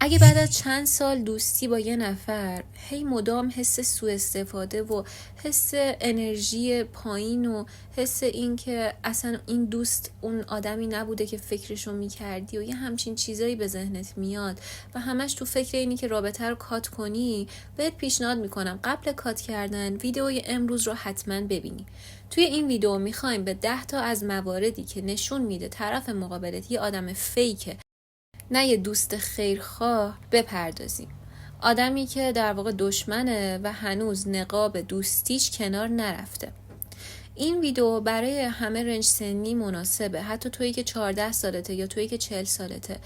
اگه بعد از چند سال دوستی با یه نفر هی مدام حس سوء استفاده و حس انرژی پایین و حس این که اصلا این دوست اون آدمی نبوده که فکرشو میکردی و یه همچین چیزایی به ذهنت میاد و همش تو فکر اینی که رابطه رو کات کنی، بهت پیشنهاد میکنم قبل کات کردن ویدیوی امروز رو حتما ببینی. توی این ویدیو میخوایم به 10 تا از مواردی که نشون میده طرف مقابلت یه آدم فیکه، نه یه دوست خیرخواه، بپردازیم. آدمی که در واقع دشمنه و هنوز نقاب دوستیش کنار نرفته. این ویدیو برای همه رنج سنی مناسبه، حتی تویی که 14 سالته یا تویی که 40 سالته.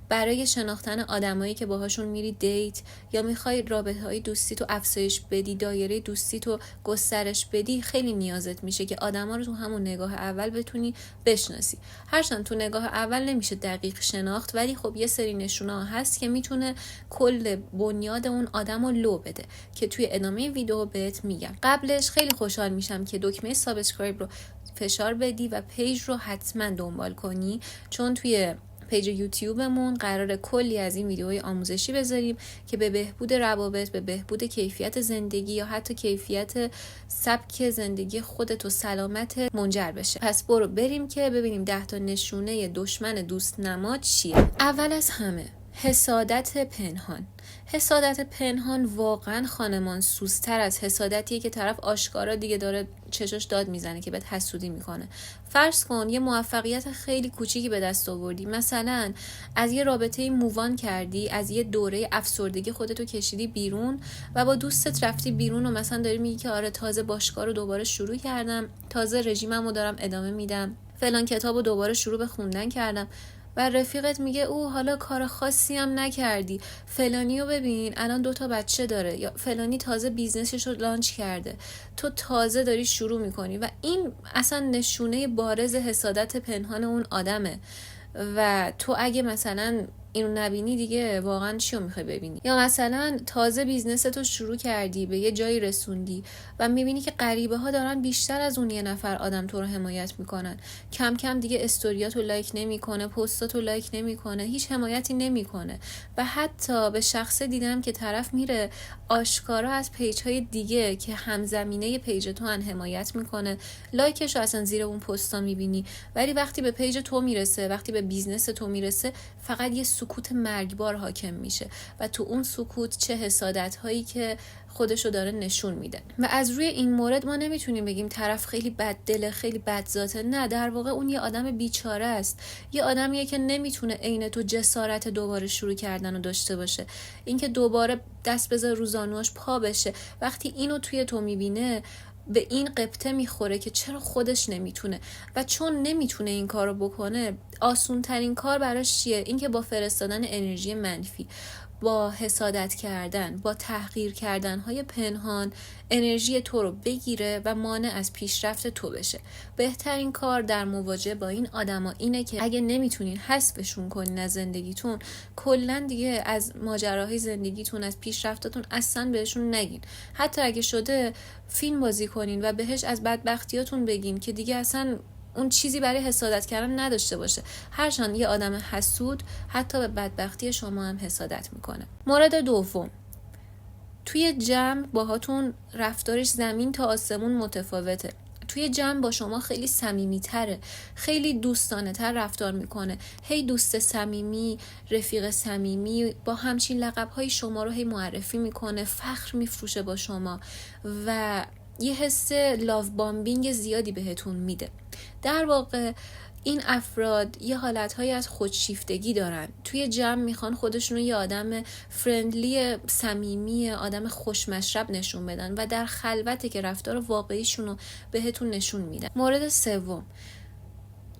برای شناختن آدمایی که باهاشون میری دیت یا میخوای رابطه‌های دوستی تو افزایش بدی، دایره دوستی تو گسترش بدی، خیلی نیازت میشه که آدما رو تو همون نگاه اول بتونی بشناسی. هرچند تو نگاه اول نمیشه دقیق شناخت، ولی خب یه سری نشونه‌ها هست که میتونه کل بنیاد اون آدمو لو بده که توی ادامه ویدیو بهت میگم. قبلش خیلی خوشحال میشم که دکمه سابسکرایب رو فشار بدی و پیج رو حتما دنبال کنی، چون توی پیج یوتیوبمون قراره کلی از این ویدیوهای آموزشی بذاریم که به بهبود روابط، به بهبود کیفیت زندگی یا حتی کیفیت سبک زندگی خودت و سلامت منجر بشه. پس برو بریم که ببینیم 10 تا نشونه دشمن دوست نما چیه. اول از همه حسادت پنهان. حسادت پنهان واقعا خانمان سوزتر از حسادتیه که طرف آشکارا دیگه داره چشاش داد میزنه که بهت حسودی میکنه. فرض کن یه موفقیت خیلی کوچیکی به دست آوردی، مثلا از یه رابطه مووان کردی، از یه دوره افسردگی خودتو کشیدی بیرون و با دوستت رفتی بیرون و مثلا داری میگی که آره تازه باشگاه رو دوباره شروع کردم، تازه رژیممو دارم ادامه میدم، فلان کتابو دوباره شروع به خوندن کردم. و رفیقت میگه او حالا کار خاصی هم نکردی، فلانیو ببین الان 2 تا بچه داره، یا فلانی تازه بیزنسش رو لانچ کرده، تو تازه داری شروع میکنی. و این اصلا نشونه بارز حسادت پنهان اون آدمه و تو اگه مثلا اینو نبینی دیگه واقعا چیو میخوای ببینی؟ یا مثلا تازه بیزنستو شروع کردی، به یه جایی رسوندی و میبینی که غریبه ها دارن بیشتر از اون یه نفر آدم تو رو حمایت میکنن، کم کم دیگه استوریاتو لایک نمیکنه، پستاتو لایک نمیکنه، هیچ حمایتی نمیکنه. و حتی به شخصه دیدم که طرف میره آشکارا از پیج‌های دیگه که همزمینه پیج تو ان حمایت میکنه، لایکشو اصلا زیر اون پستا میبینی، ولی وقتی به پیج تو میرسه، وقتی به بیزنس تو میرسه، فقط یه سکوت مرگبار حاکم میشه و تو اون سکوت چه حسادت هایی که خودشو داره نشون میده. و از روی این مورد ما نمیتونیم بگیم طرف خیلی بد دله، خیلی بد ذاته. نه، در واقع اون یه آدم بیچاره است، یه آدمیه که نمیتونه عین تو جسارت دوباره شروع کردن رو داشته باشه، اینکه دوباره دست بذاره رو زانوهاش پا بشه. وقتی اینو توی تو میبینه به این قبطه میخوره که چرا خودش نمیتونه، و چون نمیتونه این کارو بکنه، آسون ترین کار براش چیه؟ اینکه با فرستادن انرژی منفی، با حسادت کردن، با تحقیر کردن های پنهان انرژی تو رو بگیره و مانع از پیشرفت تو بشه. بهترین کار در مواجهه با این آدما اینه که اگه نمیتونین حذفشون کنین از زندگیتون، کلا دیگه از ماجراهای زندگیتون، از پیشرفتاتون اصلا بهشون نگین. حتی اگه شده فیلم بازی کنین و بهش از بدبختیاتون بگین که دیگه اصلا اون چیزی برای حسادت کردن نداشته باشه. هرچند یه آدم حسود حتی به بدبختی شما هم حسادت میکنه. مورد دوم، توی جمع باهاتون رفتارش زمین تا آسمون متفاوته. توی جمع با شما خیلی صمیمی‌تره، خیلی دوستانه تر رفتار میکنه، هی دوست صمیمی، رفیق صمیمی، با همچین لقب‌های شما رو هی معرفی میکنه، فخر میفروشه با شما و یه حس لاو بامبینگ زیادی بهتون میده. در واقع این افراد یه حالتهایی از خودشیفتگی دارن، توی جمع میخوان خودشونو یه آدم فرندلی، صمیمی، آدم خوشمشرب نشون بدن و در خلوته که رفتار واقعیشونو بهتون نشون میدن. مورد سوم،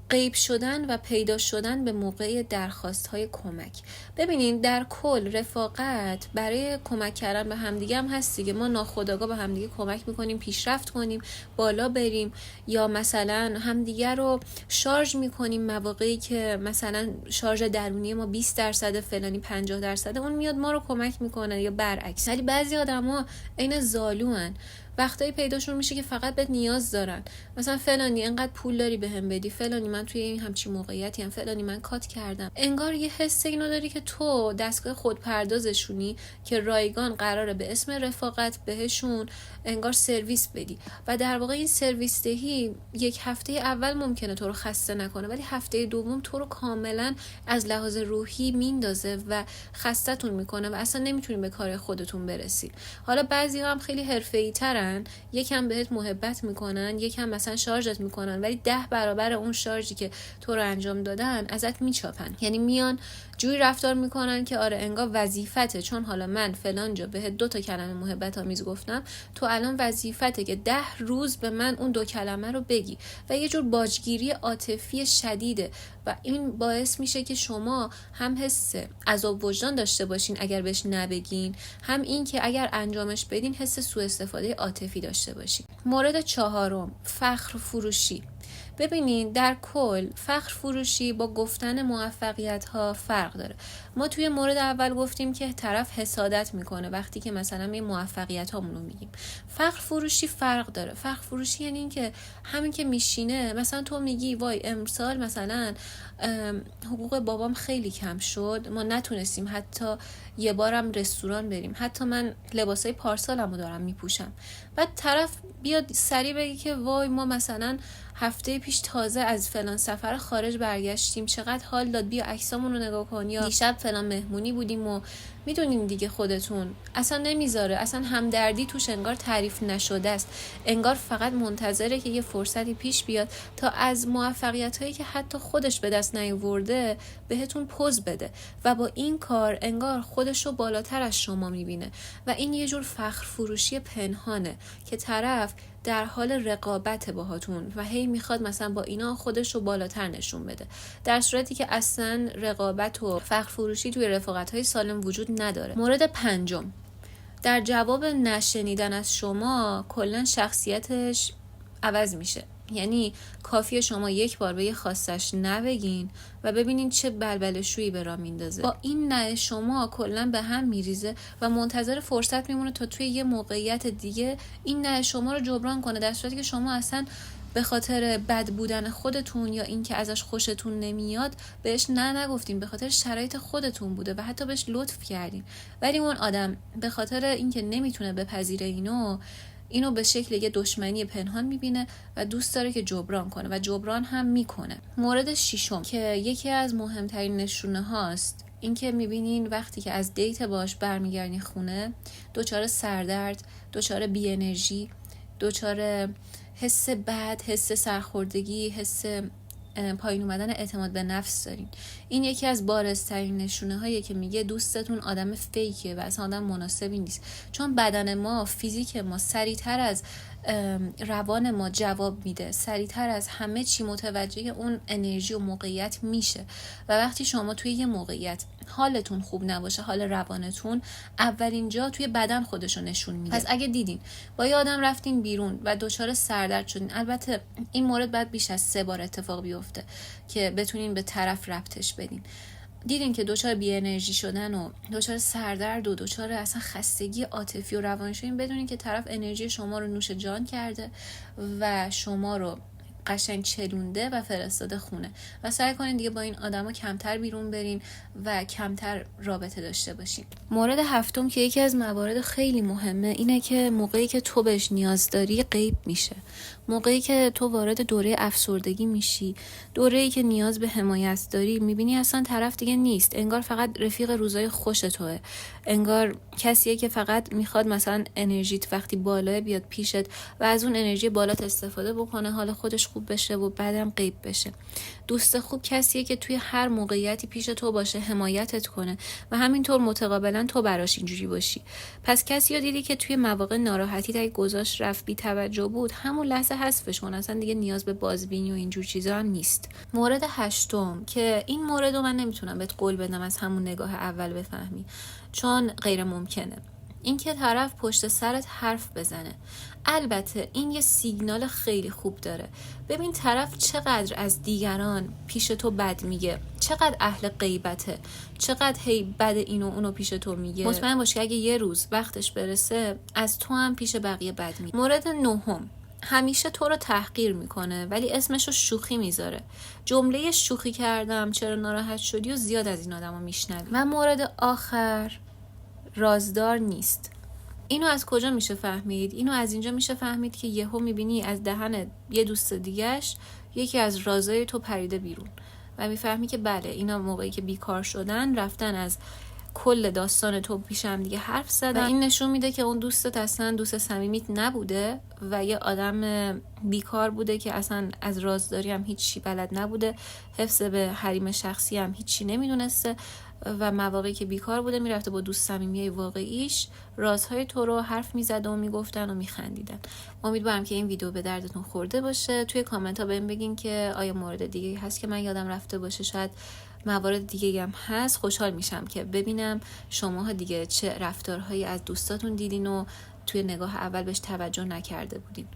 غیب شدن و پیدا شدن به موقع درخواست‌های کمک. ببینین در کل رفاقت برای کمک کردن به همدیگه هم هست دیگه. ما ناخودآگاه به همدیگه کمک میکنیم پیشرفت کنیم، بالا بریم، یا مثلا همدیگه رو شارژ میکنیم مواقعی که مثلا شارژ درونی ما 20% فلانی 50%، اون میاد ما رو کمک میکنه یا برعکس. ولی بعضی آدما عین زالوان، وقتایی پیداشون میشه که فقط بهت نیاز دارن، مثلا فلانی انقدر پول داری بهم بدی، فلانی من توی این همچین موقعیتی ام، فلانی من کات کردم. انگار یه حس اینو داری که تو دستگاه خودپردازشونی که رایگان قراره به اسم رفاقت بهشون انگار سرویس بدی و در واقع این سرویس دهی یک هفته اول ممکنه تو رو خسته نکنه، ولی هفته دوم تو رو کاملا از لحاظ روحی میندازه و خستتون میکنه و اصلا نمیتونین به کار خودتون برسین. حالا بعضی هم خیلی حرفه‌ای ترن، یکم بهت محبت میکنن، یکم مثلا شارژت میکنن، ولی 10 برابر اون شارژی که تو رو انجام دادن ازت میچاپن. یعنی میان جوری رفتار میکنن که آره انگار وظیفته، چون حالا من فلان جا بهت 2 کلمه محبت آمیز گفتم، تو الان وظیفته که 10 روز به من اون 2 کلمه رو بگی و یه جور باجگیری عاطفی شدیده و این باعث میشه که شما هم حس عذاب وجدان داشته باشین اگر بهش نبگین، هم این که اگر انجامش بدین حس سوء استفاده عاطفی داشته باشین. مورد 4، فخر فروشی. ببینین در کل فخر فروشی با گفتن موفقیت ها فرق داره. ما توی مورد اول گفتیم که طرف حسادت میکنه وقتی که مثلا می موفقیت هامون رو میگیم. فخر فروشی فرق داره. فخر فروشی یعنی این که همین که میشینه مثلا تو میگی وای امسال مثلا حقوق بابام خیلی کم شد، ما نتونستیم حتی یه بارم رستوران بریم، حتی من لباسای پارسالمو دارم میپوشم. بعد طرف بیاد سریع بگه که وای ما مثلا هفته پیش تازه از فلان سفر خارج برگشتیم، چقدر حال داد، بیا عکسامون رو نگاه کن، یا دیشب فلان مهمونی بودیم و میدونین دیگه خودتون اصلا نمیذاره، اصلا همدردی توش انگار تعریف نشده است، انگار فقط منتظره که یه فرصتی پیش بیاد تا از موفقیت هایی که حتی خودش به دست نیاورده بهتون پوز بده و با این کار انگار خودش رو بالاتر از شما میبینه و این یه جور فخر فروشی پنهانه که طرف در حال رقابت باهاتون و هی میخواد مثلا با اینا خودش رو بالاتر نشون بده، در صورتی که اصلا رقابت و فخر فروشی توی رفاقت‌های سالم وجود نداره. مورد 5، در جواب نشنیدن از شما کلا شخصیتش عوض میشه. یعنی کافیه شما یک بار به یه خواستش نبگین و ببینین چه بلبلشویی به راه میندازه. با این نه شما کلا به هم میریزه و منتظر فرصت میمونه تا توی یه موقعیت دیگه این نه شما رو جبران کنه، در صورتی که شما اصلا به خاطر بد بودن خودتون یا این که ازش خوشتون نمیاد بهش نه نگفتین، به خاطر شرایط خودتون بوده و حتی بهش لطف کردین، ولی اون آدم به خاطر اینکه نمیتونه بپذیره اینو به شکل یه دشمنی پنهان میبینه و دوست داره که جبران کنه و جبران هم میکنه. مورد 6 که یکی از مهمترین نشونه هاست، این که میبینین وقتی که از دیت باش برمیگردین خونه دچار سردرد، دچار بی انرژی، دچار حس بد، حس سرخوردگی، حس پایین اومدن اعتماد به نفس دارین. این یکی از بارزترین نشونه هاییه که میگه دوستتون آدم فیکه و اصلا آدم مناسبی نیست، چون بدن ما، فیزیک ما سریعتر از روان ما جواب میده، سریعتر از همه چی متوجه اون انرژی و موقعیت میشه و وقتی شما توی یه موقعیت حالتون خوب نباشه، حال روانتون اولین جا توی بدن خودشو نشون میده. پس اگه دیدین با یه آدم رفتین بیرون و دچار سردرد شدین، البته این مورد باید بیش از 3 بار اتفاق بیفته که بتونین به طرف ربطش بدین، دیدین که دچار بی انرژی شدن و دچار سردرد و دچار اصلا خستگی عاطفی و روانی شدین، بدونین که طرف انرژی شما رو نوش جان کرده و شما رو قشنگ چلونده و فرستاده خونه و سعی کنین دیگه با این آدما کمتر بیرون برین و کمتر رابطه داشته باشین. مورد 7 که یکی از موارد خیلی مهمه اینه که موقعی که تو بهش نیاز داری غیب میشه. موقعی که تو وارد دوره افسردگی میشی، دوره‌ای که نیاز به حمایت داری، میبینی اصلا طرف دیگه نیست، انگار فقط رفیق روزای خوش توئه، انگار کسیه که فقط میخواد مثلا انرژیت وقتی بالاه بیاد پیشت و از اون انرژی بالات استفاده بکنه، حال خودش خوب بشه و بعدم غیب بشه. دوست خوب کسیه که توی هر موقعیتی پیش تو باشه، حمایتت کنه و همینطور متقابلا تو براش اینجوری باشی. پس کسی رو دیدی که توی مواقع ناراحتی تا گذاشت رفت، بی توجه بود، همون لحظه حذفش کن، اصلا دیگه نیاز به بازبینی و اینجور چیزا هم نیست. مورد 8 که این مورد رو من نمیتونم بهت قول بدم از همون نگاه اول بفهمی، چون غیر ممکنه، این که طرف پشت سرت حرف بزنه. البته این یه سیگنال خیلی خوب داره. ببین طرف چقدر از دیگران پیش تو بد میگه، چقدر اهل غیبته، چقدر هی بد اینو اونو پیش تو میگه. مطمئن باش که اگه یه روز وقتش برسه از تو هم پیش بقیه بد میگه. مورد نهم، همیشه تو رو تحقیر میکنه ولی اسمشو شوخی میذاره. جمله شوخی کردم چرا ناراحت شدی و زیاد از این آدمو میشنوی. و مورد آخر، رازدار نیست. اینو از کجا میشه فهمید؟ اینو از اینجا میشه فهمید که یهو میبینی از دهن یه دوست دیگه‌اش یکی از رازای تو پریده بیرون و میفهمی که بله اینا موقعی که بیکار شدن رفتن از کل داستان تو پیشم دیگه حرف زدن. این نشون میده که اون دوستت اصلا دوست صمیمیت نبوده و یه آدم بیکار بوده که اصلا از رازداری هم هیچی بلد نبوده، حفظ به حریم شخصی هم هیچی نمیدونسته و مواقعی که بیکار بوده میرفته با دوست صمیمی واقعیش رازهای تو رو حرف میزد و میگفتن و میخندیدن. امیدوارم که این ویدیو به دردتون خورده باشه. توی کامنت ها بهم بگین که آیا مورد دیگه هست که من یادم رفته باشه، شاید موارد دیگه هم هست. خوشحال میشم که ببینم شماها دیگه چه رفتارهایی از دوستاتون دیدین و توی نگاه اول بهش توجه نکرده بودین.